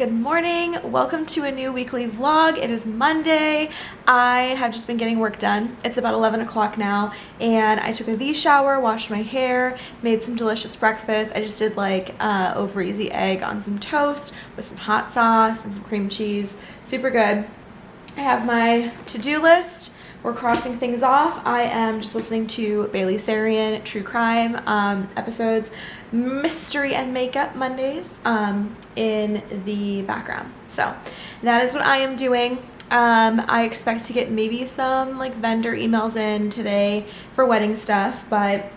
Good morning. Welcome to a new weekly vlog. It is Monday. I have just been getting work done. It's about 11 o'clock now and I took a V shower, washed my hair, made some delicious breakfast. I just did like over easy egg on some toast with some hot sauce and some cream cheese. Super good. I have my to-do list. We're crossing things off. I am just listening to Bailey Sarian true crime episodes, mystery and makeup Mondays in the background. So that is what I am doing. I expect to get maybe some like vendor emails in today for wedding stuff, but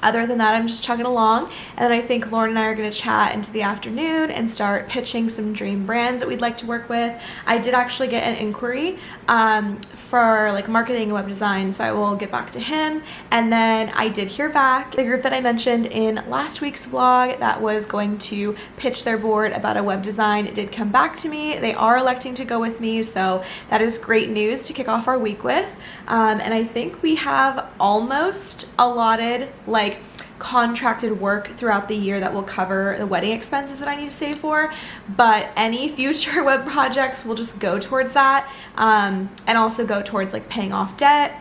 other than that, I'm just chugging along. And then I think Lauren and I are going to chat into the afternoon and start pitching some dream brands that we'd like to work with. I did actually get an inquiry for like marketing and web design, so I will get back to him. And then I did hear back. The group that I mentioned in last week's vlog that was going to pitch their board about a web design, it did come back to me. They are electing to go with me, so that is great news to kick off our week with. And I think we have almost allotted like contracted work throughout the year that will cover the wedding expenses that I need to save for, but any future web projects will just go towards that and also go towards like paying off debt.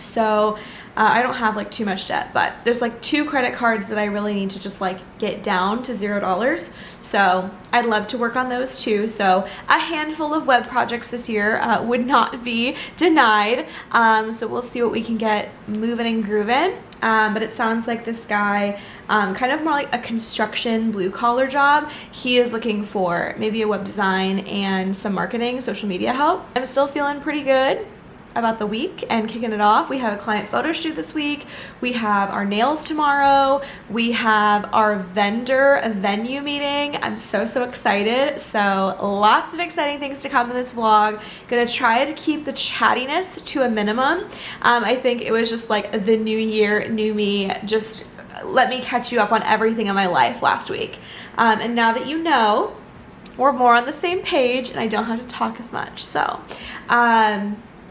So I don't have like too much debt, but there's like 2 credit cards that I really need to just like get down to $0. So I'd love to work on those too. So a handful of web projects this year would not be denied. So we'll see what we can get moving and grooving. But it sounds like this guy, kind of more like a construction blue collar job. He is looking for maybe a web design and some marketing, social media help. I'm still feeling pretty good about the week and kicking it off. We have a client photo shoot this week. We have our nails tomorrow. We have our vendor venue meeting. I'm so excited. So lots of exciting things to come in this vlog. Gonna try to keep the chattiness to a minimum. I think it was just like the new year, new me, just let me catch you up on everything in my life last week. And now that you know, we're more on the same page and I don't have to talk as much. So,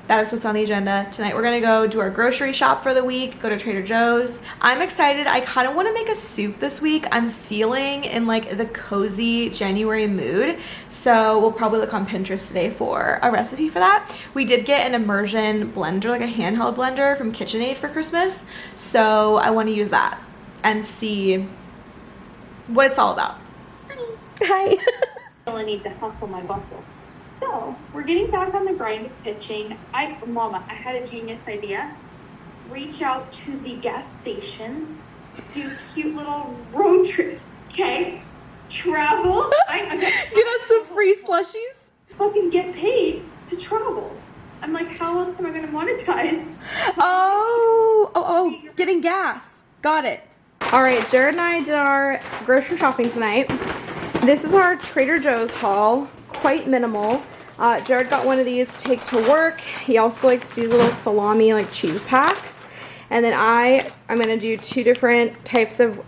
that is what's on the agenda tonight. We're gonna go do our grocery shop for the week, go to Trader Joe's. I'm excited. I kind of want to make a soup this week. I'm feeling in like the cozy January mood. So we'll probably look on Pinterest today for a recipe for that. We did get an immersion blender, like a handheld blender from KitchenAid for Christmas. So I want to use that and see what it's all about. Hi. I need to hustle my bustle. So, we're getting back on the grind of pitching. Mama, I had a genius idea. Reach out to the gas stations, do cute little road trip, okay? Travel. Get us some free slushies. Fucking get paid to travel. I'm like, how else am I going to monetize? Oh, getting gas. Got it. All right, Jared and I did our grocery shopping tonight. This is our Trader Joe's haul. Quite minimal. Jared got one of these to take to work. He also likes these little salami like cheese packs. And then I'm gonna do 2 different types of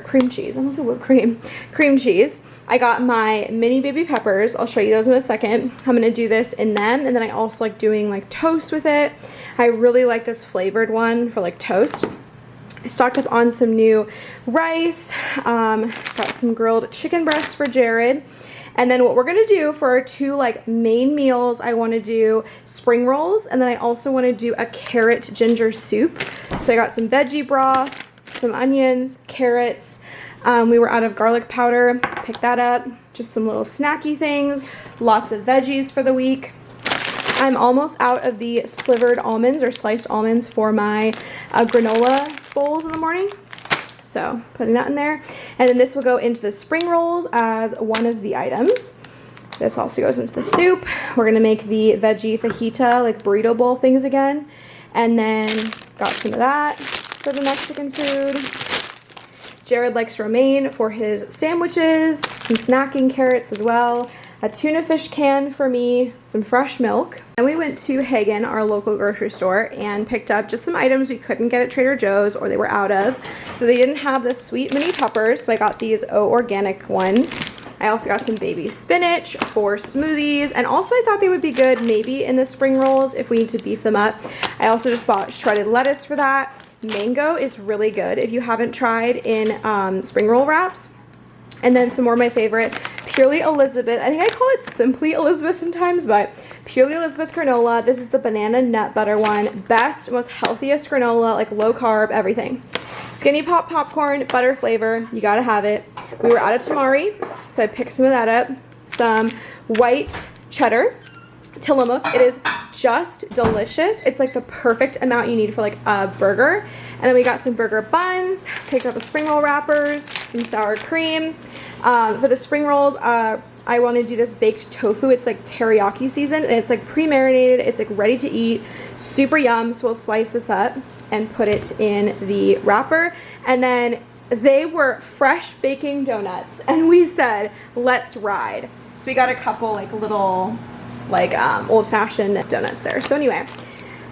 cream cheese. I almost said whipped cream. Cream cheese. I got my mini baby peppers. I'll show you those in a second. I'm gonna do this in them, and then I also like doing like toast with it. I really like this flavored one for like toast. I stocked up on some new rice. Got some grilled chicken breasts for Jared. And then what we're gonna do for our 2 like main meals, I wanna do spring rolls, and then I also wanna do a carrot ginger soup. So I got some veggie broth, some onions, carrots. We were out of garlic powder, picked that up. Just some little snacky things, lots of veggies for the week. I'm almost out of the slivered almonds or sliced almonds for my granola bowls in the morning. So putting that in there. And then this will go into the spring rolls as one of the items. This also goes into the soup. We're gonna make the veggie fajita, like burrito bowl things again. And then got some of that for the Mexican food. Jared likes romaine for his sandwiches, some snacking carrots as well, a tuna fish can for me, some fresh milk. And we went to Hagen, our local grocery store, and picked up just some items we couldn't get at Trader Joe's or they were out of. So they didn't have the sweet mini peppers, so I got these organic ones. I also got some baby spinach for smoothies, and also I thought they would be good maybe in the spring rolls if we need to beef them up. I also just bought shredded lettuce for that. Mango is really good if you haven't tried in spring roll wraps. And then some more of my favorite Purely Elizabeth. I think I call it Simply Elizabeth sometimes, but Purely Elizabeth granola. This is the banana nut butter one. Best, most healthiest granola, like low carb, everything. Skinny Pop popcorn, butter flavor. You gotta have it. We were out of tamari, so I picked some of that up. Some white cheddar Tillamook. It is just delicious. It's like the perfect amount you need for like a burger. And then we got some burger buns, picked up the spring roll wrappers, some sour cream. For the spring rolls, I want to do this baked tofu. It's like teriyaki seasoned, and it's like pre-marinated. It's like ready to eat, super yum. So we'll slice this up and put it in the wrapper. And then they were fresh baking donuts, and we said, let's ride. So we got a couple like little like old-fashioned donuts there. So anyway,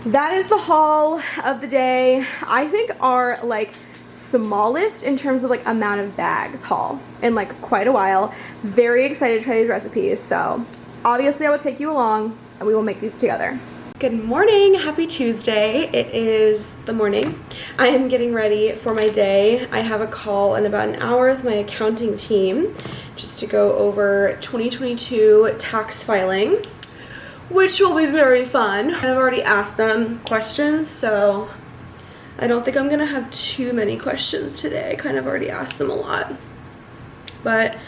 that is the haul of the day. I think our like smallest in terms of like amount of bags haul in like quite a while. Very excited to try these recipes. So obviously I will take you along and we will make these together. Good morning, happy Tuesday. It is the morning. I am getting ready for my day. I have a call in about an hour with my accounting team just to go over 2022 tax filing, which will be very fun. I've already asked them questions, so I don't think I'm gonna have too many questions today. I kind of already asked them a lot, but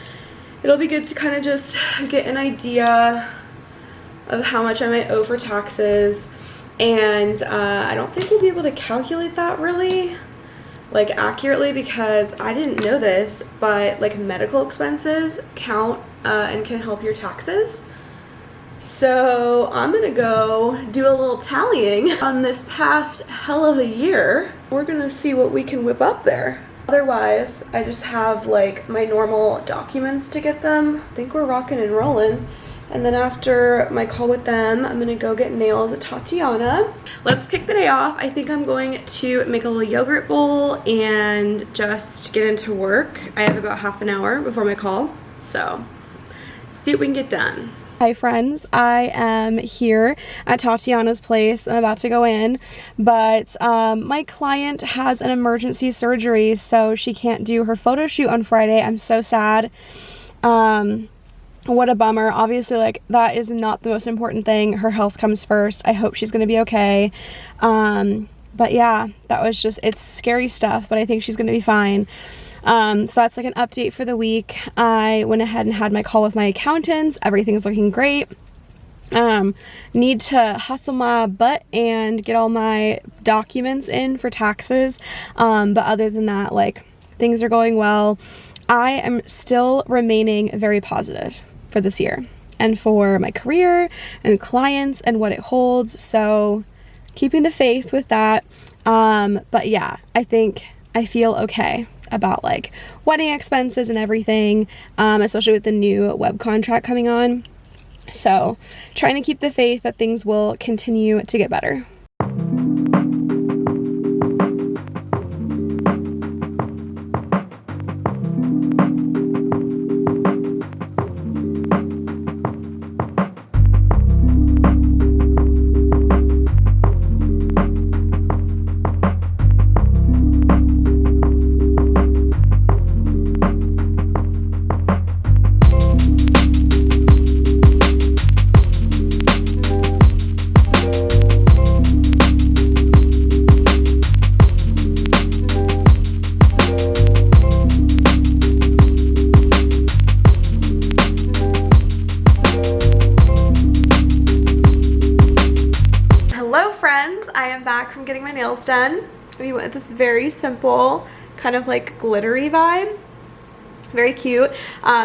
it'll be good to kind of just get an idea of how much I might owe for taxes. And I don't think we'll be able to calculate that really like accurately, because I didn't know this, but like medical expenses count and can help your taxes. So I'm gonna go do a little tallying on this past hell of a year. We're gonna see what we can whip up there. Otherwise, I just have like my normal documents to get them. I think we're rocking and rolling. And then after my call with them, I'm gonna go get nails at Tatiana. Let's kick the day off. I think I'm going to make a little yogurt bowl and just get into work. I have about half an hour before my call, so see what we can get done. Hi friends, I am here at Tatiana's place. I'm about to go in, but my client has an emergency surgery, so she can't do her photo shoot on Friday. I'm so sad. What a bummer. Obviously, like, that is not the most important thing. Her health comes first. I hope she's gonna be okay. But yeah, that was just, it's scary stuff, but I think she's gonna be fine. So that's like an update for the week. I went ahead and had my call with my accountants. Everything's looking great. Need to hustle my butt and get all my documents in for taxes. But other than that, like, things are going well. I am still remaining very positive for this year and for my career and clients and what it holds. So keeping the faith with that. But yeah, I think I feel okay about like wedding expenses and everything, especially with the new web contract coming on. So trying to keep the faith that things will continue to get better. Back from getting my nails done. We went with this very simple kind of like glittery vibe, very cute.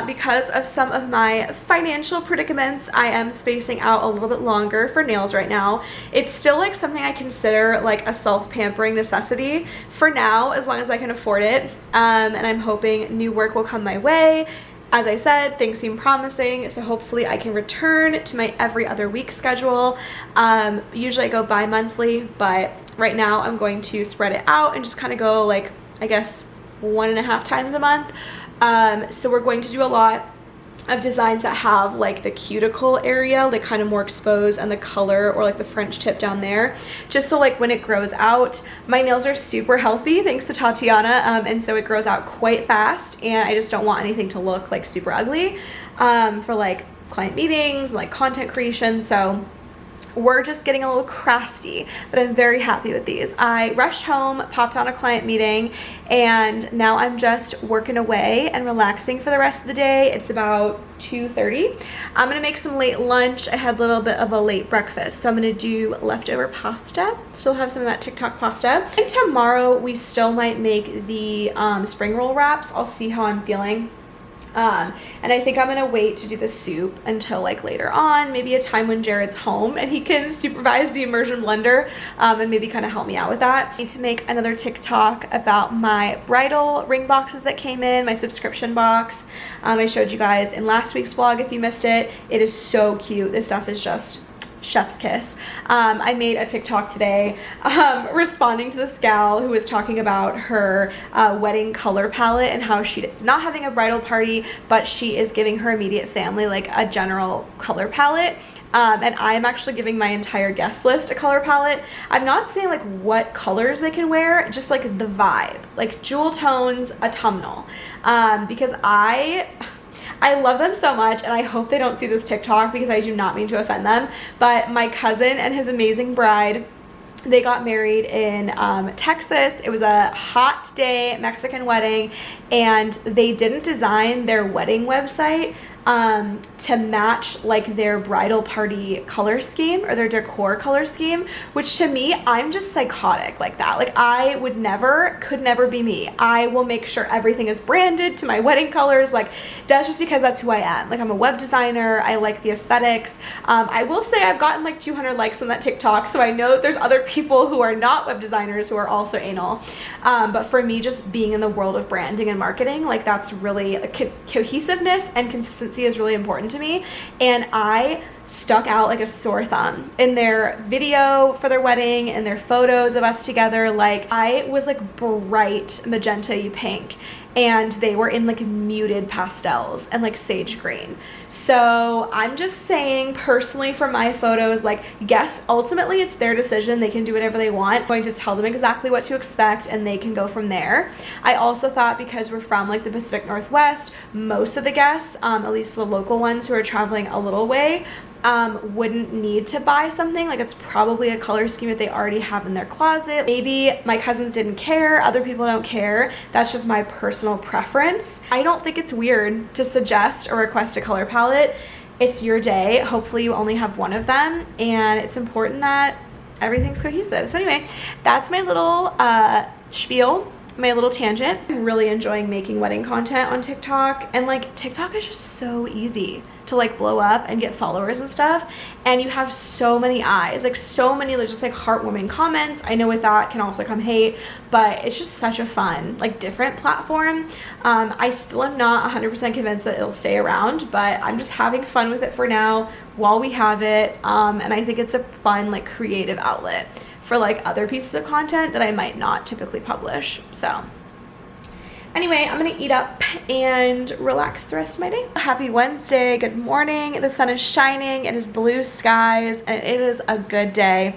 Because of some of my financial predicaments, I am spacing out a little bit longer for nails right now. It's still like something I consider like a self-pampering necessity for now, as long as I can afford it. And I'm hoping new work will come my way. As I said, things seem promising, so hopefully I can return to my every other week schedule. Usually I go bi-monthly, but right now I'm going to spread it out and just kind of go like, I guess, 1.5 times a month. So we're going to do a lot of designs that have like the cuticle area like kind of more exposed and the color, or like the French tip down there, just so like when it grows out, my nails are super healthy thanks to Tatiana, and so it grows out quite fast, and I just don't want anything to look like super ugly for like client meetings, like content creation. So we're just getting a little crafty, but I'm very happy with these. I rushed home, popped on a client meeting, and now I'm just working away and relaxing for the rest of the day. It's about 2:30. I'm gonna make some late lunch. I had a little bit of a late breakfast, so I'm gonna do leftover pasta. Still have some of that TikTok pasta. I think tomorrow we still might make the spring roll wraps. I'll see how I'm feeling. And I think I'm gonna wait to do the soup until like later on, maybe a time when Jared's home and he can supervise the immersion blender, and maybe kind of help me out with that. I need to make another TikTok about my bridal ring boxes that came in, my subscription box. I showed you guys in last week's vlog if you missed it. It is so cute. This stuff is just chef's kiss. I made a TikTok today responding to this gal who was talking about her wedding color palette and how she is not having a bridal party, but she is giving her immediate family like a general color palette. And I'm actually giving my entire guest list a color palette. I'm not saying like what colors they can wear, just like the vibe, like jewel tones, autumnal, because I love them so much, and I hope they don't see this TikTok because I do not mean to offend them, but my cousin and his amazing bride, they got married in Texas. It was a hot day Mexican wedding, and they didn't design their wedding website to match like their bridal party color scheme or their decor color scheme, which to me, I'm just psychotic like that. Like I would never, could never be me. I will make sure everything is branded to my wedding colors. Like that's just because that's who I am. Like I'm a web designer. I like the aesthetics. I will say I've gotten like 200 likes on that TikTok, so I know that there's other people who are not web designers who are also anal. But for me, just being in the world of branding and marketing, like that's really cohesiveness and consistency is really important to me, and I stuck out like a sore thumb in their video for their wedding and their photos of us together. Like I was like bright magenta pink, and they were in like muted pastels and like sage green. So I'm just saying personally for my photos, like yes, ultimately it's their decision. They can do whatever they want. I'm going to tell them exactly what to expect, and they can go from there. I also thought because we're from like the Pacific Northwest, most of the guests, at least the local ones who are traveling a little way, wouldn't need to buy something. Like it's probably a color scheme that they already have in their closet. Maybe my cousins didn't care, other people don't care. That's just my personal preference. I don't think it's weird to suggest or request a color palette. It's your day. Hopefully you only have one of them, and it's important that everything's cohesive. So anyway, that's my little spiel, my little tangent. I'm really enjoying making wedding content on TikTok, and like TikTok is just so easy to like blow up and get followers and stuff, and you have so many eyes, like so many just like heartwarming comments. I know with that can also come hate, but it's just such a fun like different platform. I still am not 100% convinced that it'll stay around, but I'm just having fun with it for now while we have it, and I think it's a fun like creative outlet for like other pieces of content that I might not typically publish. So anyway, I'm gonna eat up and relax the rest of my day. Happy Wednesday, good morning. The sun is shining, it is blue skies, and it is a good day.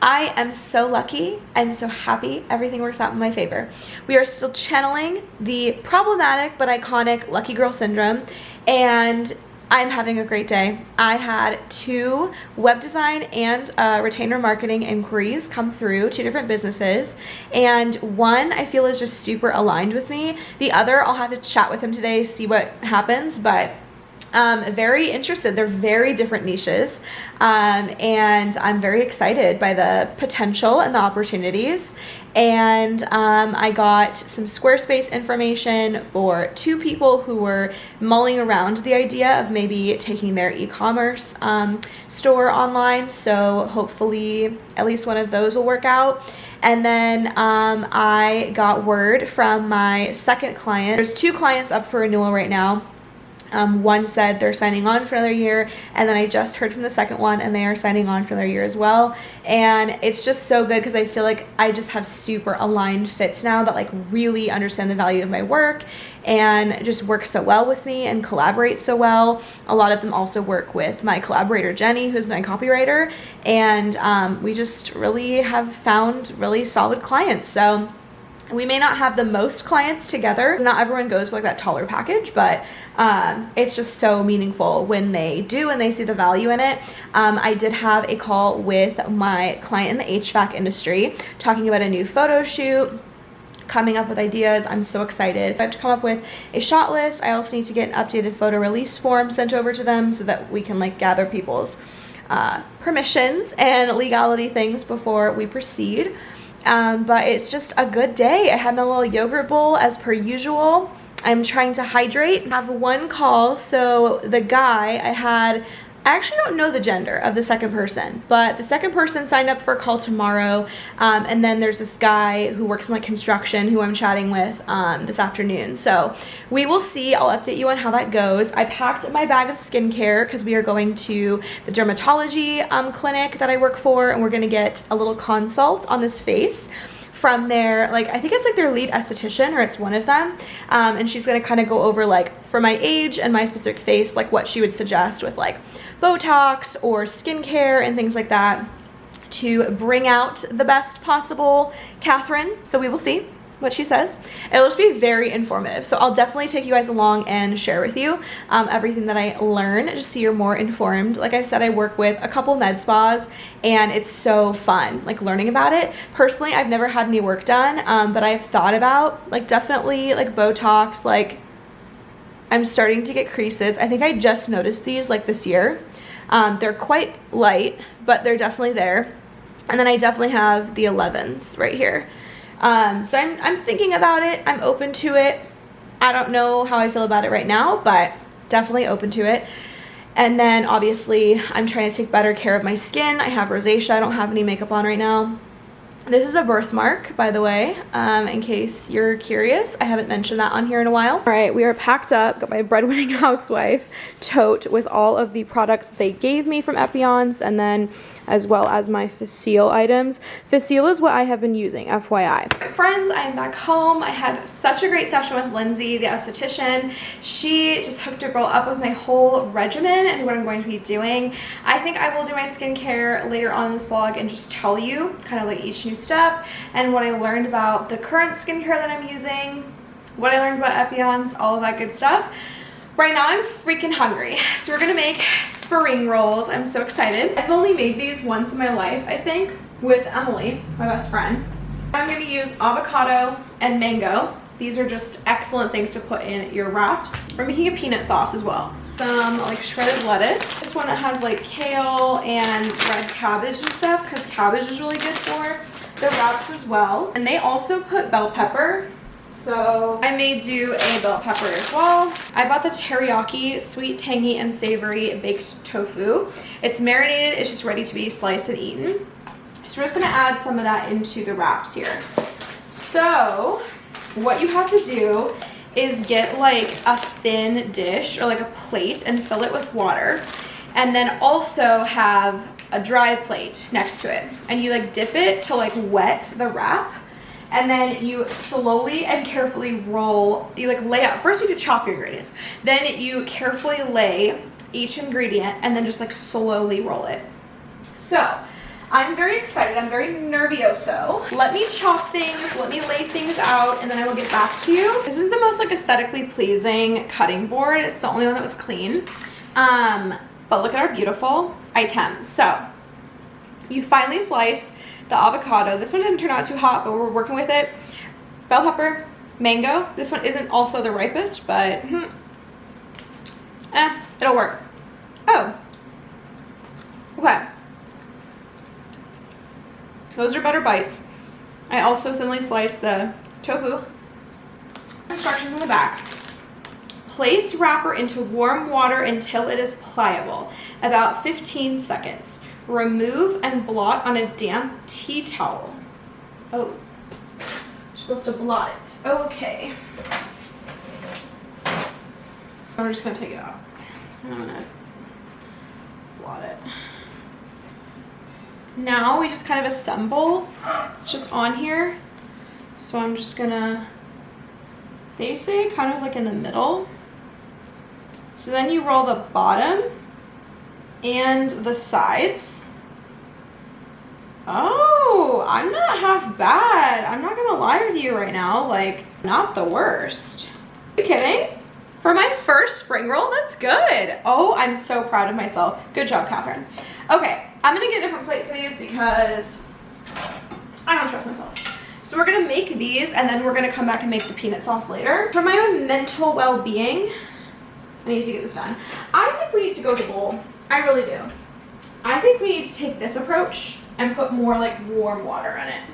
I am so lucky, I'm so happy, everything works out in my favor. We are still channeling the problematic but iconic lucky girl syndrome, and I'm having a great day. I had 2 web design and retainer marketing inquiries come through, 2 different businesses, and one I feel is just super aligned with me. The other, I'll have to chat with him today, see what happens, but very interested. They're very different niches, and I'm very excited by the potential and the opportunities. And I got some Squarespace information for 2 people who were mulling around the idea of maybe taking their e-commerce store online. So hopefully at least one of those will work out. And then I got word from my second client. There's 2 clients up for renewal right now. One said they're signing on for another year, and then I just heard from the second one and they are signing on for another year as well. And it's just so good because I feel like I just have super aligned fits now that like really understand the value of my work and just work so well with me and collaborate so well. A lot of them also work with my collaborator Jenny, who's my copywriter, and we just really have found really solid clients. So we may not have the most clients together. Not everyone goes for like that taller package, but it's just so meaningful when they do and they see the value in it. I did have a call with my client in the HVAC industry talking about a new photo shoot, coming up with ideas. I'm so excited. I have to come up with a shot list. I also need to get an updated photo release form sent over to them so that we can like gather people's permissions and legality things before we proceed. But it's just a good day. I had my little yogurt bowl as per usual. I'm trying to hydrate. I have one call. So the guy I actually don't know the gender of the second person, but the second person signed up for a call tomorrow. And then there's this guy who works in like construction who I'm chatting with this afternoon. So we will see. I'll update you on how that goes. I packed my bag of skincare because we are going to the dermatology clinic that I work for, and we're gonna get a little consult on this face from their, like, I think it's like their lead esthetician, or it's one of them, and she's gonna kind of go over like for my age and my specific face, like what she would suggest with like Botox or skincare and things like that to bring out the best possible Catherine. So we will see what she says. It'll just be very informative. So I'll definitely take you guys along and share with you everything that I learn, just so you're more informed. Like I said, I work with a couple med spas and it's so fun, like learning about it. Personally, I've never had any work done, but I've thought about like definitely like Botox. Like I'm starting to get creases. I think I just noticed these like this year. They're quite light, but they're definitely there. And then I definitely have the 11s right here. So I'm thinking about it. I'm open to it. I don't know how I feel about it right now, but definitely open to it. And then obviously I'm trying to take better care of my skin. I have rosacea. I don't have any makeup on right now. This is a birthmark, by the way, in case you're curious. I haven't mentioned that on here in a while. All right, we are packed up. Got my breadwinning housewife tote with all of the products they gave me from Epionce, and then as well as my Facile items. Facile is what I have been using, FYI. Friends, I'm back home. I had such a great session with Lindsay, the esthetician. She just hooked a girl up with my whole regimen and what I'm going to be doing. I think I will do my skincare later on in this vlog and just tell you kind of like each new step and what I learned about the current skincare that I'm using, what I learned about Epionce, all of that good stuff. Right now I'm freaking hungry, so we're gonna make spring rolls. I'm so excited. I've only made these once in my life, I think, with Emily, my best friend. I'm gonna use avocado and mango. These are just excellent things to put in your wraps. We're making a peanut sauce as well. Some like shredded lettuce. This one that has like kale and red cabbage and stuff, because cabbage is really good for the wraps as well. And they also put bell pepper. So I may do a bell pepper as well. I bought the teriyaki sweet, tangy, and savory baked tofu. It's marinated, it's just ready to be sliced and eaten. So we're just gonna add some of that into the wraps here. So what you have to do is get like a thin dish or like a plate and fill it with water. And then also have a dry plate next to it. And you like dip it to like wet the wrap. And then you slowly and carefully roll, you like lay out, first you have to chop your ingredients. Then you carefully lay each ingredient and then just like slowly roll it. So I'm very excited, I'm very nervioso. Let me chop things, let me lay things out, and then I will get back to you. This is the most like aesthetically pleasing cutting board. It's the only one that was clean. But look at our beautiful items. So you finally slice the avocado. This one didn't turn out too hot, but we're working with it. Bell pepper, mango. This one isn't also the ripest, but it'll work. Oh, okay. Those are better bites. I also thinly sliced the tofu. Instructions in the back. Place wrapper into warm water until it is pliable, about 15 seconds. Remove and blot on a damp tea towel. Oh, you're supposed to blot it. Okay. I'm just gonna take it out. I'm gonna blot it. Now we just kind of assemble. It's just on here. So I'm just gonna, they say kind of like in the middle. So then you roll the bottom and the sides. Oh, I'm not half bad. I'm not gonna lie to you right now. Like, not the worst. Are you kidding? For my first spring roll, that's good. Oh, I'm so proud of myself. Good job, Catherine. Okay, I'm gonna get a different plate for these because I don't trust myself. So we're gonna make these and then we're gonna come back and make the peanut sauce later. For my own mental well-being, I need to get this done. I think we need to go to bowl. I really do. I think we need to take this approach and put more like warm water in it.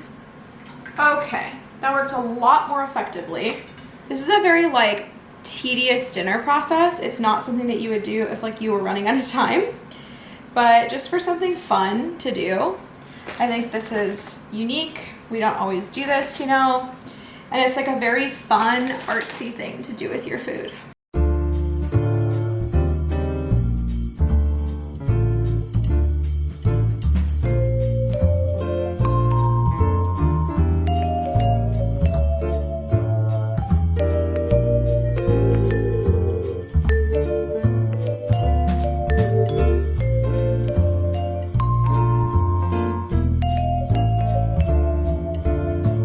Okay, that worked a lot more effectively. This is a very like tedious dinner process. It's not something that you would do if like you were running out of time, but just for something fun to do, I think this is unique. We don't always do this, you know, and it's like a very fun, artsy thing to do with your food.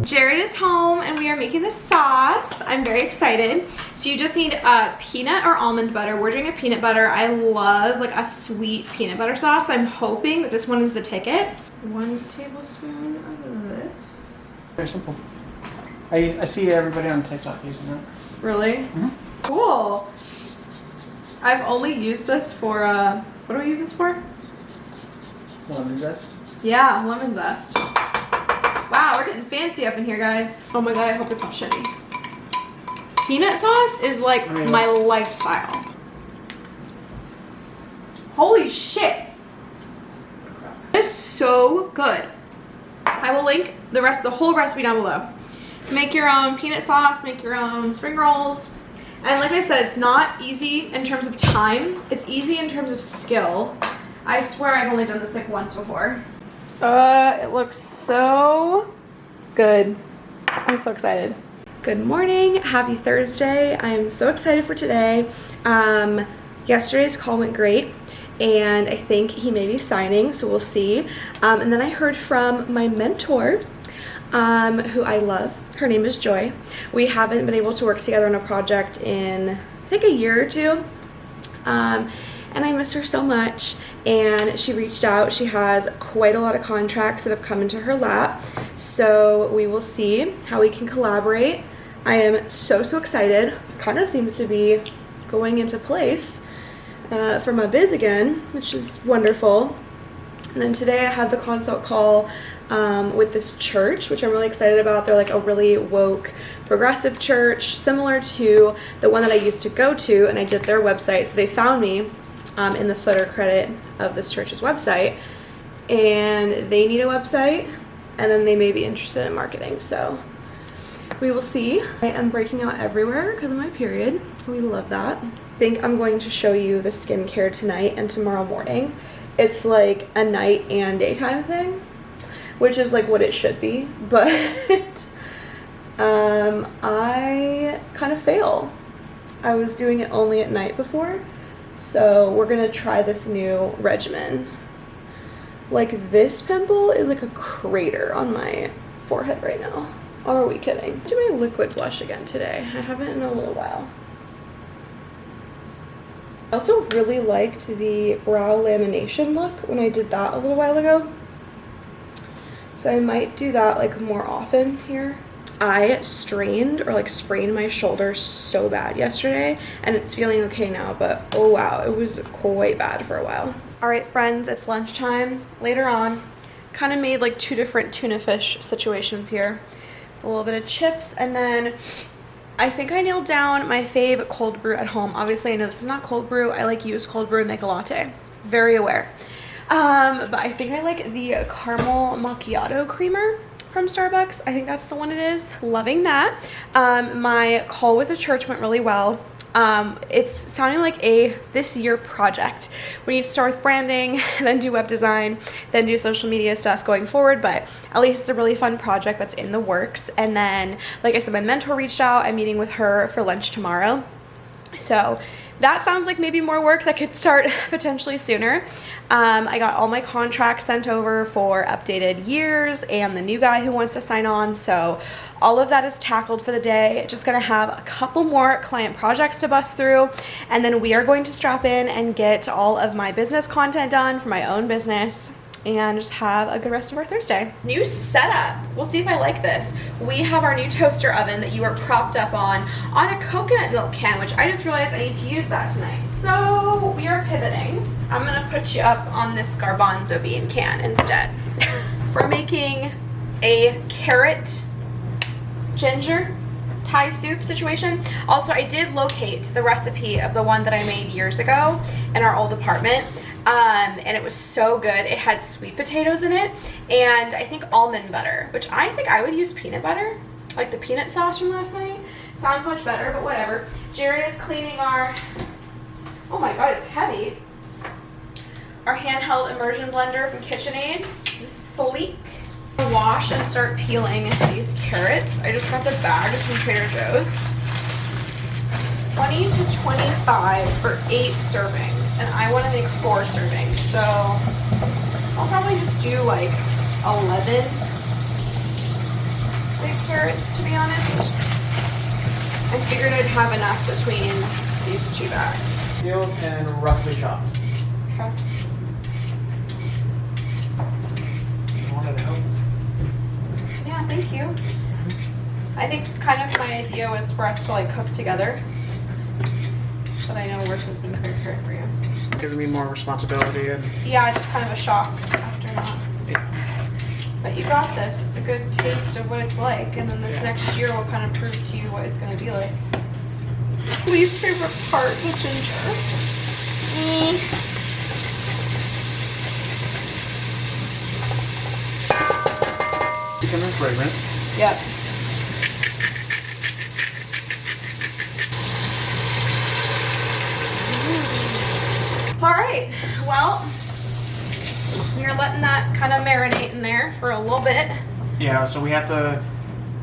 Jared is home and we are making the sauce. I'm very excited. So you just need peanut or almond butter. We're doing a peanut butter. I love like a sweet peanut butter sauce. I'm hoping that this one is the ticket. 1 tablespoon of this. Very simple. I see everybody on TikTok using that. Really? Mm-hmm. Cool. I've only used this for, what do I use this for? Lemon zest. Yeah, lemon zest. Wow, we're getting fancy up in here, guys. Oh my god, I hope it's not shitty. Peanut sauce is like my lifestyle. Holy shit. It is so good. I will link the whole recipe down below. Make your own peanut sauce, make your own spring rolls. And like I said, it's not easy in terms of time. It's easy in terms of skill. I swear I've only done this like once before. It looks so good. I'm so excited. Good morning, happy Thursday. I'm so excited for today. Yesterday's call went great and I think he may be signing, so we'll see. And then I heard from my mentor, who I love. Her name is Joy. We haven't been able to work together on a project in, I think, a year or two. And I miss her so much, and she reached out. She has quite a lot of contracts that have come into her lap, so we will see how we can collaborate. I am so excited. This kind of seems to be going into place for my biz again, which is wonderful. And then today I had the consult call with this church, which I'm really excited about. They're like a really woke, progressive church, similar to the one that I used to go to, and I did their website. So they found me in the footer credit of this church's website, and they need a website, and then they may be interested in marketing. So we will see. I am breaking out everywhere because of my period. We love that. I think I'm going to show you the skincare tonight and tomorrow morning. It's like a night and daytime thing, which is like what it should be, but I kind of fail. I was doing it only at night before, so we're gonna try this new regimen. Like, this pimple is like a crater on my forehead right now. Or are we kidding? Do my liquid blush again today. I haven't in a little while. I also really liked the brow lamination look when I did that a little while ago. So I might do that like more often here. I strained or like sprained my shoulder so bad yesterday, and it's feeling okay now, but oh wow, it was quite bad for a while. All right, friends, it's lunchtime. Later on, kind of made like 2 different tuna fish situations here. A little bit of chips, and then I think I nailed down my fave cold brew at home. Obviously, I know this is not cold brew. I like use cold brew and make a latte. Very aware. But I think I like the caramel macchiato creamer from Starbucks. I think that's the one it is. Loving that. My call with the church went really well. It's sounding like a this year project. We need to start with branding, then do web design, then do social media stuff going forward, but at least it's a really fun project that's in the works. And then, like I said, my mentor reached out. I'm meeting with her for lunch tomorrow. So that sounds like maybe more work that could start potentially sooner. I got all my contracts sent over for updated years and the new guy who wants to sign on. So all of that is tackled for the day. Just gonna have a couple more client projects to bust through. And then we are going to strap in and get all of my business content done for my own business and just have a good rest of our Thursday. New setup. We'll see if I like this. We have our new toaster oven that you were propped up on a coconut milk can, which I just realized I need to use that tonight. So we are pivoting. I'm gonna put you up on this garbanzo bean can instead. We're making a carrot ginger Thai soup situation. Also, I did locate the recipe of the one that I made years ago in our old apartment. And it was so good. It had sweet potatoes in it and I think almond butter, which I think I would use peanut butter, like the peanut sauce from last night. Sounds much better, but whatever. Jared is cleaning our, oh my god, it's heavy, our handheld immersion blender from KitchenAid. This is sleek. Wash and start peeling these carrots. I just got the bags from Trader Joe's. 20 to 25 for 8 servings, and I want to make 4 servings, so I'll probably just do like 11 big carrots, to be honest. I figured I'd have enough between these 2 bags. Peeled and roughly chopped. Okay. You wanted to help? Yeah, thank you. I think kind of my idea was for us to like cook together. But I know work has been great for you. Giving me more responsibility and Yeah, just kind of a shock after not. yeah. But you got this. It's a good taste of what it's like, and then this next year will kind of prove to you what it's going to be like. Least favorite part, the ginger. Becoming fragrant. Yep. All right, well, you're letting that kind of marinate in there for a little bit. Yeah, so we have to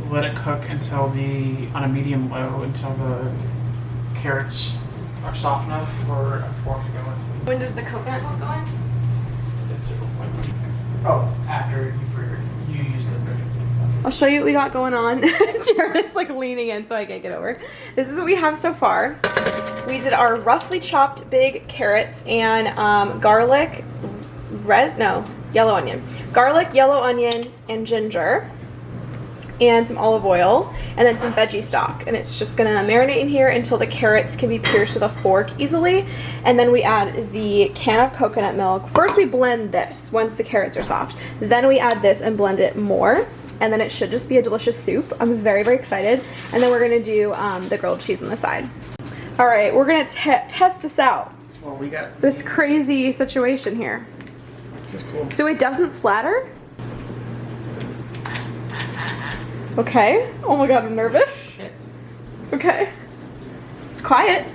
let it cook until on a medium low until the carrots are soft enough for a fork to go in. When does the coconut milk go in? Oh, after you use the drink. I'll show you what we got going on. Jared is like leaning in so I can't get over. This is what we have so far. We did our roughly chopped big carrots and garlic, yellow onion. Garlic, yellow onion, and ginger. And some olive oil, and then some veggie stock. And it's just gonna marinate in here until the carrots can be pierced with a fork easily. And then we add the can of coconut milk. First we blend this once the carrots are soft. Then we add this and blend it more. And then it should just be a delicious soup. I'm very, very excited. And then we're gonna do the grilled cheese on the side. All right, we're gonna test this out. Well, we got This crazy situation here. this is cool. So it doesn't splatter? Okay. Oh my god, I'm nervous. Shit. Okay. It's quiet.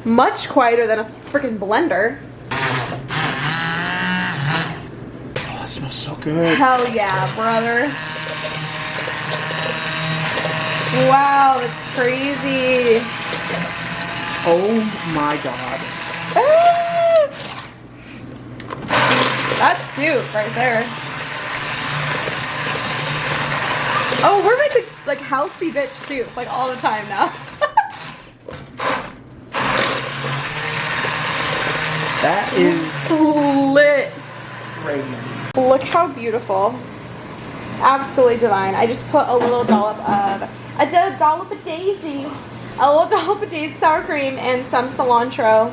Much quieter than a freaking blender. Oh, that smells so good. Hell yeah, brother. Wow, that's crazy. Oh my god. Ah! That's soup right there. Oh, we're making like healthy bitch soup like all the time now. That is Lit. crazy. Look how beautiful. Absolutely divine. I just put a little dollop of daisy. A little dollop of daisy sour cream and some cilantro.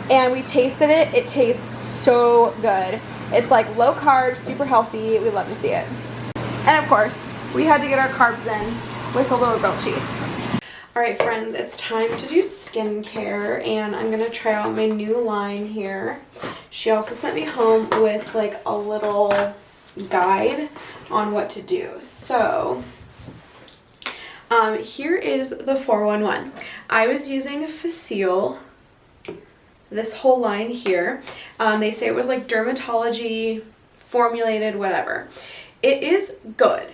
And we tasted it. It tastes so good. It's like low carb, super healthy. We love to see it. And of course, we had to get our carbs in with a little grilled cheese. All right, friends, it's time to do skincare, and I'm gonna try out my new line here. She also sent me home with like a little guide on what to do. So Here is the 411. I was using Facile, this whole line here. They say it was like dermatology formulated, whatever. It is good.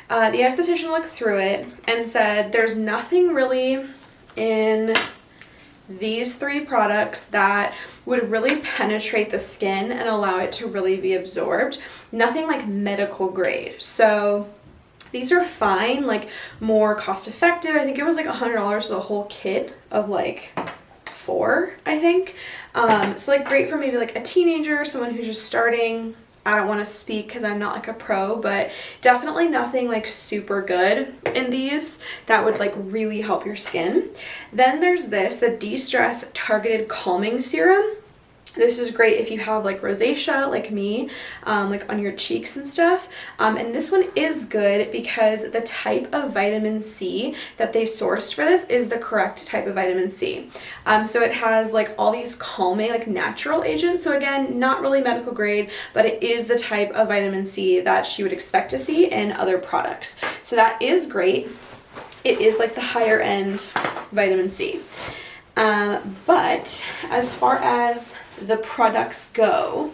The esthetician looked through it and said there's nothing really in these 3 products that would really penetrate the skin and allow it to really be absorbed. Nothing like medical grade. So these are fine, like more cost effective. I think it was like $100 for the whole kit of like 4, I think. So like great for maybe like a teenager, someone who's just starting. I don't want to speak because I'm not like a pro, but definitely nothing like super good in these that would like really help your skin. Then there's this, the De-Stress Targeted Calming Serum. This is great if you have like rosacea like me, like on your cheeks and stuff. And this one is good because the type of vitamin C that they sourced for this is the correct type of vitamin C. So it has like all these calming, like natural agents. So again, not really medical grade, but it is the type of vitamin C that she would expect to see in other products. So that is great. It is like the higher end vitamin C. But as far as the products go,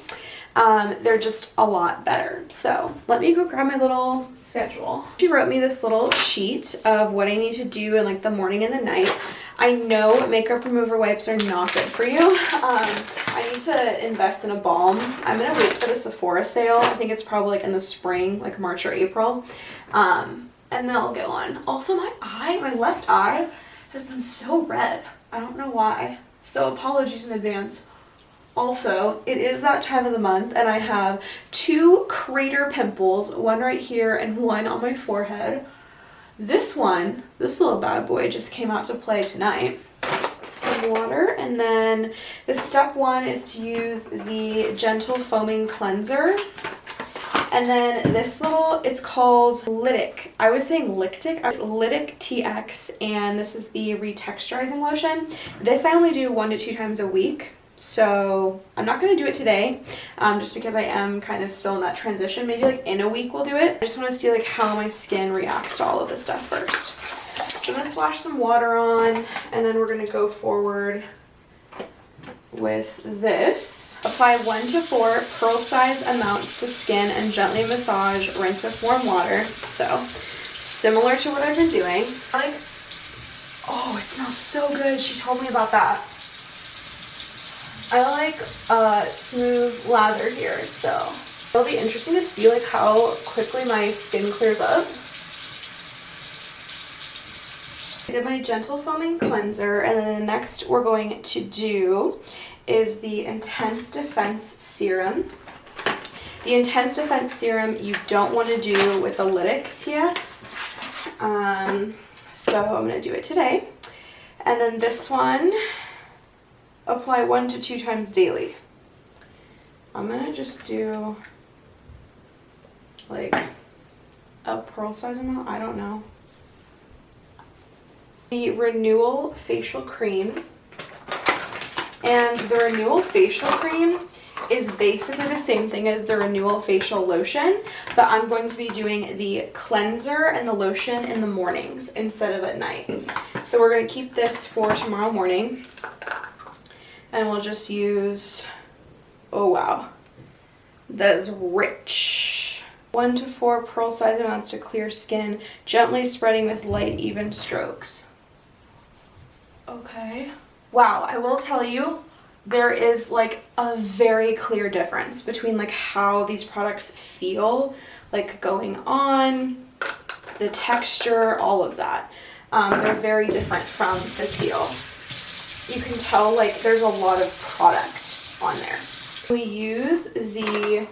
they're just a lot better. So let me go grab my little schedule. She wrote me this little sheet of what I need to do in like the morning and the night. I know makeup remover wipes are not good for you. I need to invest in a balm. I'm gonna wait for the Sephora sale. I think it's probably like in the spring, like March or April. And then I'll get one. Also my left eye has been so red. I don't know why. So apologies in advance. Also, it is that time of the month and I have 2 crater pimples, one right here and one on my forehead. This little bad boy just came out to play tonight. Some water, and then the step 1 is to use the Gentle Foaming Cleanser. And then this little, it's called Lytic. I was saying Lytic. It's Lytic TX, and this is the retexturizing lotion. This I only do 1 to 2 times a week. So I'm not going to do it today, just because I am kind of still in that transition. Maybe like in a week we'll do it. I just want to see like how my skin reacts to all of this stuff first. So I'm going to splash some water on, and then we're going to go forward with this. Apply 1 to 4 pearl-sized amounts to skin and gently massage. Rinse with warm water. So similar to what I've been doing. Oh, it smells so good. She told me about that. I like smooth lather here, so it'll be interesting to see like how quickly my skin clears up. I did my Gentle Foaming Cleanser, and then the next we're going to do is the Intense Defense Serum. The Intense Defense Serum you don't want to do with the Lytic TX, so I'm going to do it today. And then this one, apply 1 to 2 times daily. I'm going to just do like a pearl size amount, I don't know. The Renewal Facial Cream. And the Renewal Facial Cream is basically the same thing as the Renewal Facial Lotion, but I'm going to be doing the cleanser and the lotion in the mornings instead of at night. So we're going to keep this for tomorrow morning. And we'll just use, oh wow, that is rich. 1 to 4 pearl-sized amounts to clear skin, gently spreading with light, even strokes. Okay. Wow, I will tell you, there is like a very clear difference between like how these products feel, like going on, the texture, all of that. They're very different from Facile. You can tell like there's a lot of product on there. We use the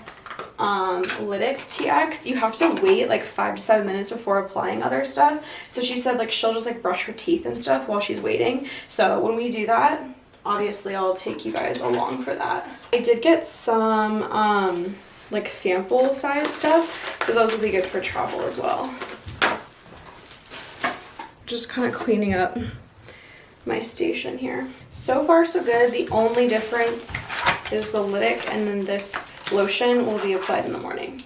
Lytic TX. You have to wait like 5 to 7 minutes before applying other stuff. So she said like she'll just like brush her teeth and stuff while she's waiting. So when we do that, obviously I'll take you guys along for that. I did get some like sample size stuff, so those will be good for travel as well. Just kind of cleaning up my station here. So far so good. The only difference is the Lytic, and then this lotion will be applied in the morning.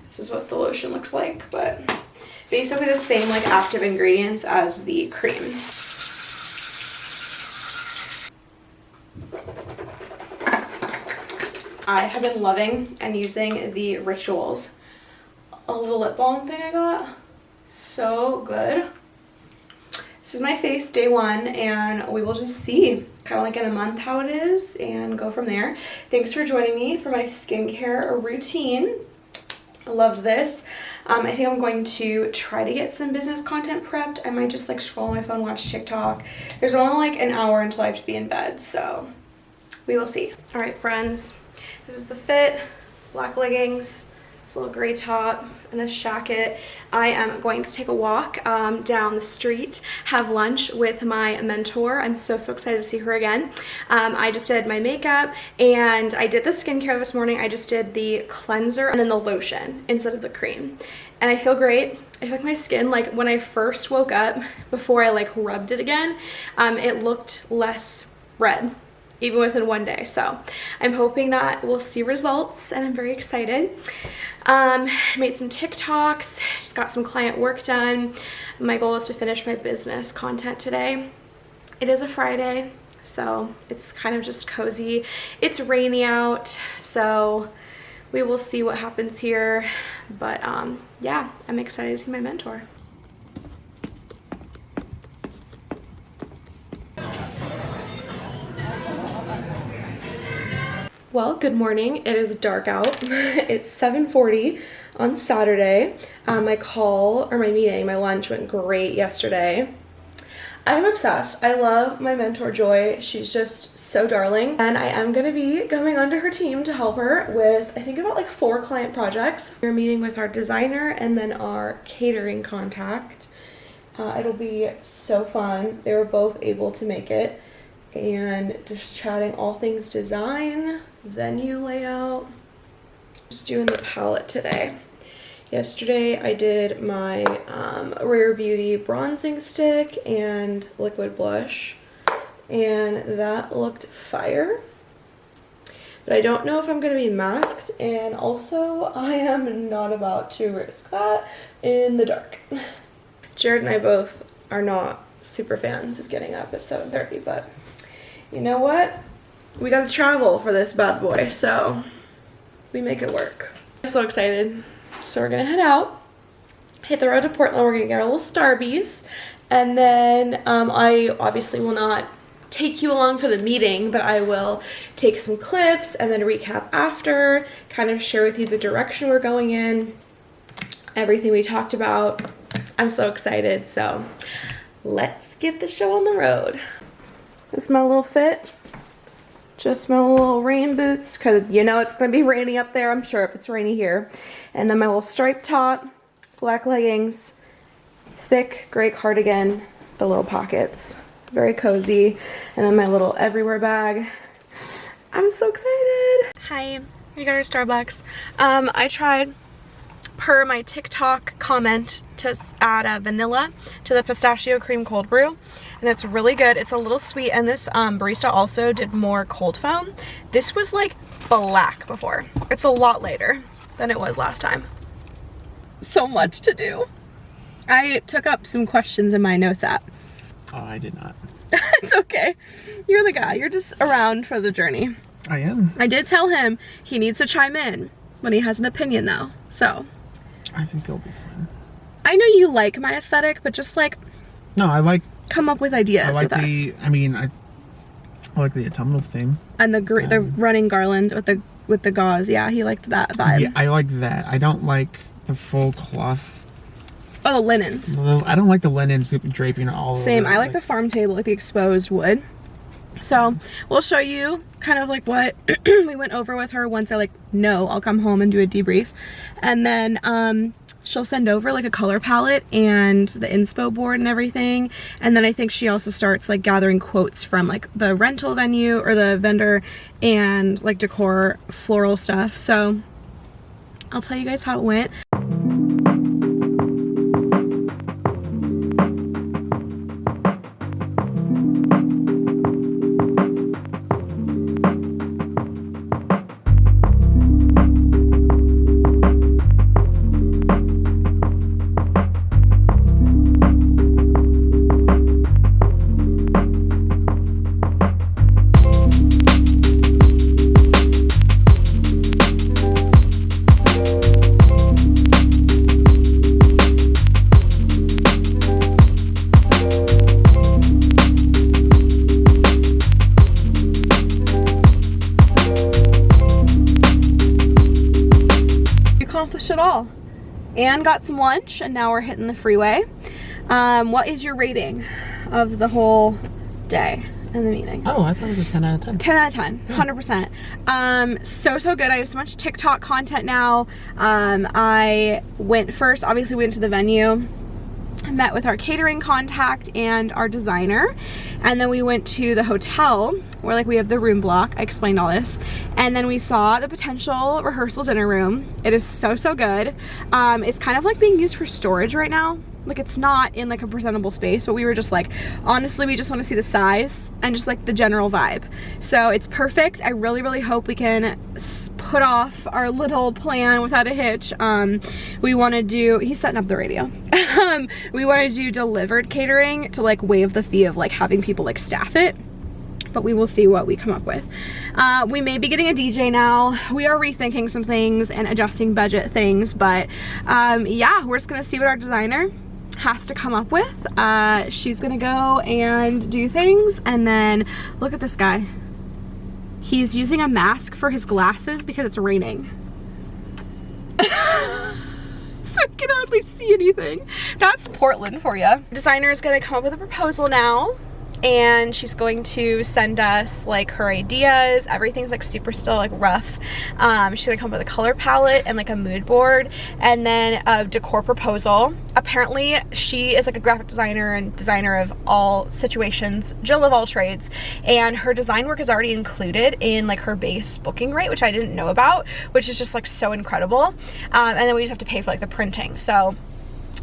This is what the lotion looks like, but basically the same like active ingredients as the cream. I have been loving and using the Rituals, a little lip balm thing I got. So good. This is my face day one, and we will just see kind of like in a month how it is and go from there. Thanks for joining me for my skincare routine. I loved this. I think I'm going to try to get some business content prepped. I might just like scroll on my phone, watch TikTok. There's only like an hour until I have to be in bed, so we will see. All right, friends, this is the fit. Black leggings, this little gray top, and this jacket. I am going to take a walk down the street, have lunch with my mentor. I'm so excited to see her again. I just did my makeup and I did the skincare this morning. I just did the cleanser and then the lotion instead of the cream. And I feel great. I feel like my skin, like when I first woke up, before I like rubbed it again, it looked less red, even within one day. So I'm hoping that we'll see results, and I'm very excited. Made some TikToks, just got some client work done. My goal is to finish my business content today. It is a Friday, so it's kind of just cozy. It's rainy out, so we will see what happens here. But yeah, I'm excited to see my mentor. Well, good morning. It is dark out. It's 7:40 on Saturday. My lunch went great yesterday. I'm obsessed. I love my mentor, Joy. She's just so darling. And I am going to be going onto her team to help her with, I think, about like 4 client projects. We're meeting with our designer and then our catering contact. It'll be so fun. They were both able to make it. And just chatting all things design, venue layout. Just doing the palette today. Yesterday I did my Rare Beauty bronzing stick and liquid blush, and that looked fire. But I don't know if I'm going to be masked, and also I am not about to risk that in the dark. Jared and I both are not super fans of getting up at 7:30, but you know what? We gotta travel for this bad boy, so we make it work. I'm so excited. So we're gonna head out, hit the road to Portland. We're gonna get our little Starbies, and then I obviously will not take you along for the meeting, but I will take some clips and then recap after, kind of share with you the direction we're going in, everything we talked about. I'm so excited, so let's get the show on the road. This is my little fit. Just my little rain boots, because you know it's going to be rainy up there, I'm sure, if it's rainy here. And then my little striped top, black leggings, thick gray cardigan, the little pockets. Very cozy. And then my little everywhere bag. I'm so excited. Hi, we got our Starbucks. I tried, per my TikTok comment, to add a vanilla to the pistachio cream cold brew, and it's really good. It's a little sweet, and this barista also did more cold foam. This was like black before. It's a lot lighter than it was last time. So much to do. I took up some questions in my notes app. Oh, I did not. It's okay. You're the guy. You're just around for the journey. I am. I did tell him he needs to chime in when he has an opinion, though, so. I think it'll be fun. I know you like my aesthetic, but just like, no, I like. Come up with ideas with us. I like the autumnal theme. And the running garland with the gauze. Yeah, he liked that vibe. Yeah, I like that. I don't like the full cloth. Oh, the linens. I don't like the linens draping all over. Same. I like the farm table, like the exposed wood. So we'll show you kind of like what we went over with her. Once I'll come home and do a debrief, and then she'll send over like a color palette and the inspo board and everything. And then I think she also starts like gathering quotes from like the rental venue or the vendor and like decor floral stuff. So I'll tell you guys how it went. accomplished it all. And got some lunch, and now we're hitting the freeway. What is your rating of the whole day and the meetings? Oh, I thought it was a 10 out of 10. 10 out of 10, 100%. So good. I have so much TikTok content now. I went first, obviously we went to the venue. I met with our catering contact and our designer, and then we went to the hotel where like we have the room block. I explained all this, and then we saw the potential rehearsal dinner room. It is so good. It's kind of like being used for storage right now. Like it's not in like a presentable space, but we were just like, honestly, we just want to see the size and just like the general vibe. So it's perfect. I really hope we can put off our little plan without a hitch. We want to do, he's setting up the radio. We want to do delivered catering to like waive the fee of like having people like staff it. But we will see what we come up with. We may be getting a DJ now. We are rethinking some things and adjusting budget things, but yeah, we're just gonna see what our designer has to come up with. She's gonna go and do things, and then look at this guy. He's using a mask for his glasses because it's raining. So I can hardly see anything. That's Portland for you. Designer is gonna come up with a proposal now, and she's going to send us like her ideas. Everything's like super still like rough. She's gonna come up with a color palette and like a mood board, and then a decor proposal. Apparently she is like a graphic designer and designer of all situations, Jill of all trades, and her design work is already included in like her base booking rate, which I didn't know about, which is just like so incredible. And then we just have to pay for like the printing. So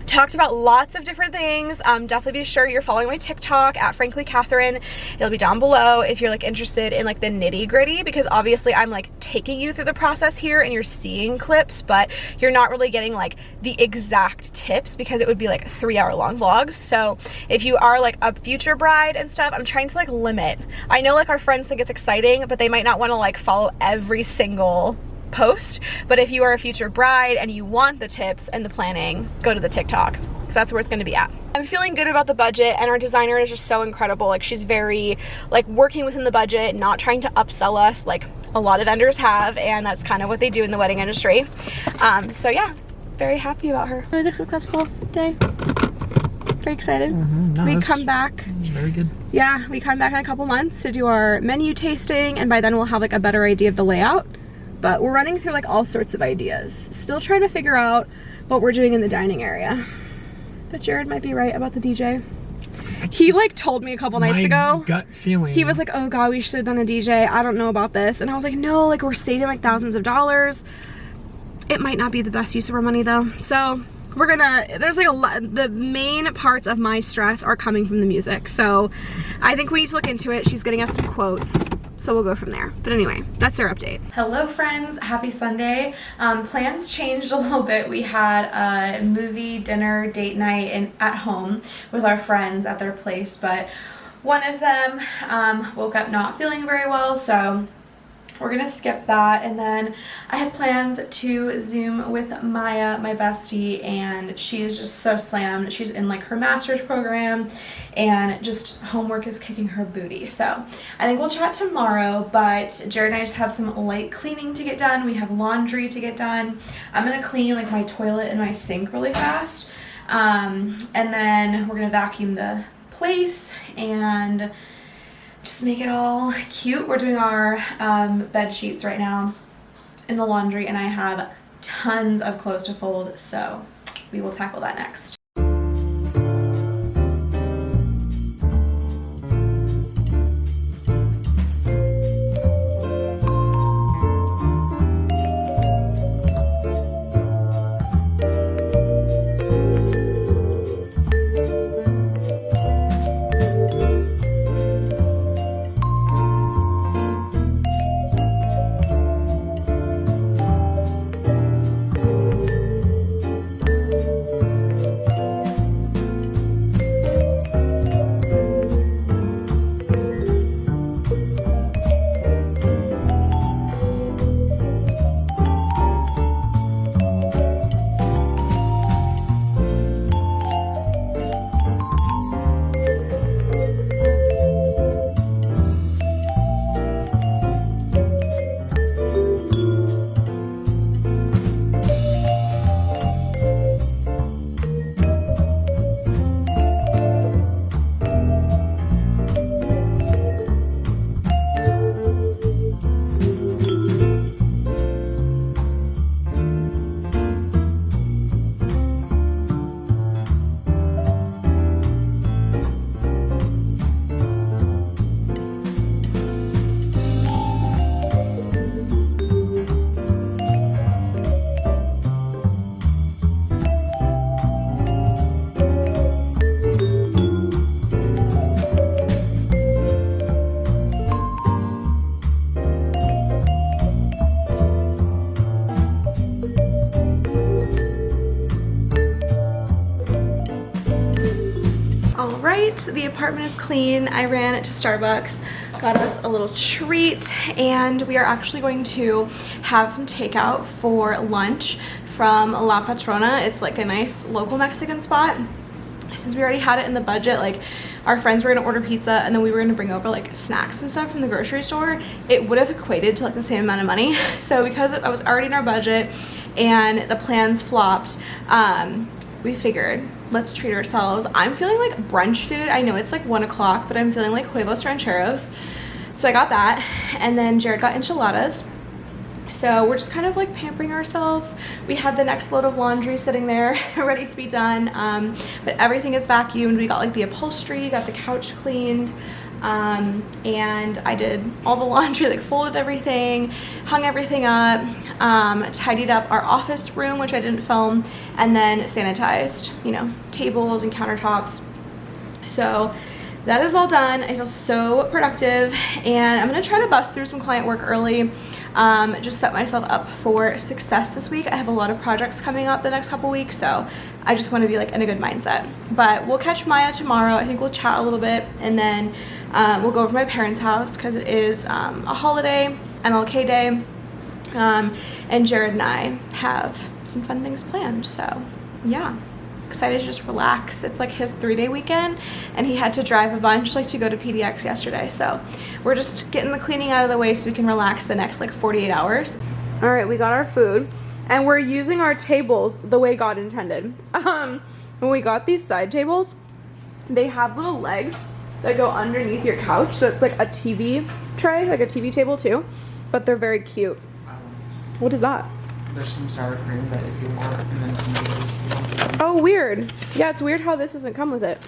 talked about lots of different things. Definitely be sure you're following my TikTok at Frankly Catherine. It'll be down below if you're like interested in like the nitty gritty, because obviously I'm like taking you through the process here and you're seeing clips, but you're not really getting like the exact tips because it would be like 3-hour long vlogs. So if you are like a future bride and stuff, I'm trying to like limit. I know like our friends think it's exciting, but they might not want to like follow every single post. But if you are a future bride and you want the tips and the planning, go to the TikTok, because that's where it's going to be at. I'm feeling good about the budget, and our designer is just so incredible. Like she's very like working within the budget, not trying to upsell us like a lot of vendors have, and that's kind of what they do in the wedding industry. So yeah, very happy about her. It was a successful day. Very excited. No, we come back. Very good. Yeah, we come back in a couple months to do our menu tasting, and by then we'll have like a better idea of the layout. But we're running through like all sorts of ideas. Still trying to figure out what we're doing in the dining area. But Jared might be right about the DJ. He like told me a couple nights ago. My gut feeling. He was like, oh God, we should have done a DJ. I don't know about this. And I was like, no, like we're saving like thousands of dollars. It might not be the best use of our money though. So we're gonna, there's like a lot, the main parts of my stress are coming from the music. So I think we need to look into it. She's getting us some quotes. So we'll go from there. But anyway, that's our update. Hello friends, happy Sunday. Plans changed a little bit. We had a movie, dinner, date night at home with our friends at their place, but one of them woke up not feeling very well, so we're gonna skip that. And then I had plans to Zoom with Maya, my bestie, and she is just so slammed. She's in like her master's program and just homework is kicking her booty. So I think we'll chat tomorrow, but Jared and I just have some light cleaning to get done. We have laundry to get done. I'm gonna clean like my toilet and my sink really fast. And then we're gonna vacuum the place and just make it all cute. We're doing our bed sheets right now in the laundry, and I have tons of clothes to fold, so we will tackle that next. the apartment is clean. I ran to Starbucks, got us a little treat, and we are actually going to have some takeout for lunch from La Patrona. It's like a nice local Mexican spot. Since we already had it in the budget, like our friends were gonna order pizza and then we were gonna bring over like snacks and stuff from the grocery store, it would have equated to like the same amount of money. So because I was already in our budget and the plans flopped, we figured let's treat ourselves. I'm feeling like brunch food. I know it's like 1 o'clock, but I'm feeling like huevos rancheros. So I got that, and then Jared got enchiladas. So we're just kind of like pampering ourselves. We had the next load of laundry sitting there ready to be done, but everything is vacuumed. We got like the upholstery, got the couch cleaned, and I did all the laundry, like folded everything, hung everything up, tidied up our office room, which I didn't film, and then sanitized, you know, tables and countertops. So that is all done. I feel so productive, and I'm gonna try to bust through some client work early. Just set myself up for success this week. I have a lot of projects coming up the next couple weeks, so I just want to be like in a good mindset. But we'll catch Maya tomorrow. I think we'll chat a little bit, and then we'll go over to my parents' house because it is a holiday, MLK Day, and Jared and I have some fun things planned. So yeah, excited to just relax. It's like his 3-day weekend, and he had to drive a bunch like to go to PDX yesterday, so we're just getting the cleaning out of the way so we can relax the next like 48 hours. All right, we got our food, and we're using our tables the way God intended. When we got these side tables, they have little legs that go underneath your couch, so it's like a TV tray, like a TV table too, but they're very cute. What is that? There's some sour cream that if you want, and then some tomatoes. Oh, weird. Yeah, it's weird how this doesn't come with it.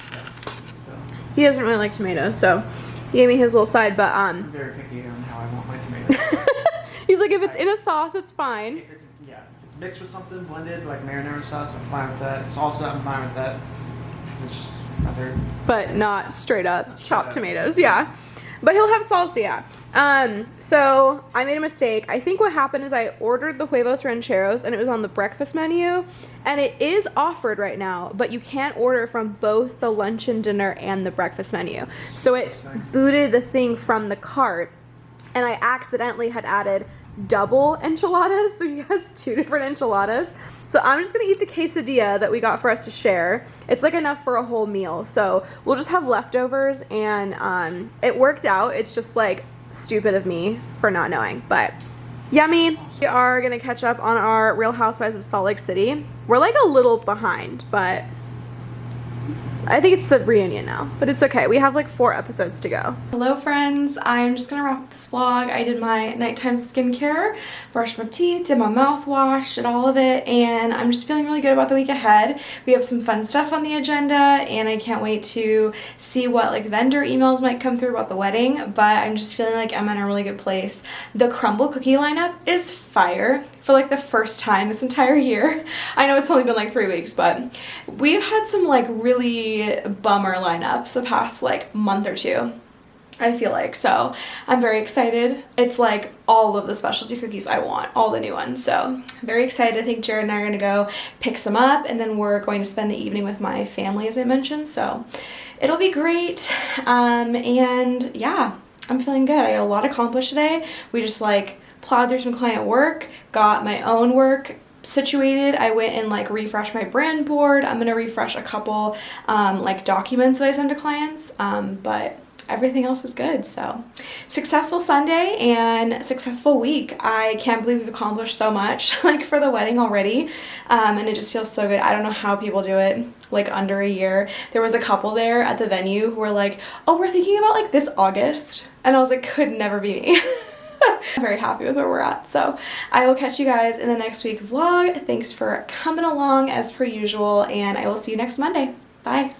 He doesn't really like tomatoes, so he gave me his little side, but I'm very picky on how I want my tomatoes. he's like, if it's in a sauce, it's fine. If it's mixed with something blended, like marinara sauce, I'm fine with that. Salsa, I'm fine with that. Because it's just other. But not straight up chopped tomatoes, yeah. But he'll have salsa, yeah. So I made a mistake. I think what happened is I ordered the huevos rancheros and it was on the breakfast menu, and it is offered right now, but you can't order from both the lunch and dinner and the breakfast menu. So it booted the thing from the cart, and I accidentally had added double enchiladas, so he has 2 different enchiladas. So I'm just gonna eat the quesadilla that we got for us to share. It's like enough for a whole meal, so we'll just have leftovers, and it worked out. It's just like stupid of me for not knowing, but yummy. We are gonna catch up on our Real Housewives of Salt Lake City. We're like a little behind, but I think it's the reunion now, but it's okay. We have like 4 episodes to go. Hello friends, I'm just gonna wrap up this vlog. I did my nighttime skincare, brushed my teeth, did my mouthwash, did all of it, and I'm just feeling really good about the week ahead. We have some fun stuff on the agenda, and I can't wait to see what like vendor emails might come through about the wedding, but I'm just feeling like I'm in a really good place. The crumble cookie lineup is fire for like the first time this entire year. I know it's only been like 3 weeks, but we've had some like really bummer lineups the past like month or 2, I feel like. So I'm very excited. It's like all of the specialty cookies I want, all the new ones. So very excited. I think Jared and I are gonna go pick some up, and then we're going to spend the evening with my family, as I mentioned. So it'll be great. And yeah, I'm feeling good. I got a lot accomplished today. We just like plowed through some client work, got my own work situated. I went and like refreshed my brand board. I'm gonna refresh a couple like documents that I send to clients, but everything else is good. So successful Sunday and successful week. I can't believe we've accomplished so much like for the wedding already, and it just feels so good. I don't know how people do it like under a year. There was a couple there at the venue who were like, oh, we're thinking about like this August, and I was like, could never be me. I'm very happy with where we're at. So I will catch you guys in the next week vlog. Thanks for coming along as per usual, and I will see you next Monday. Bye.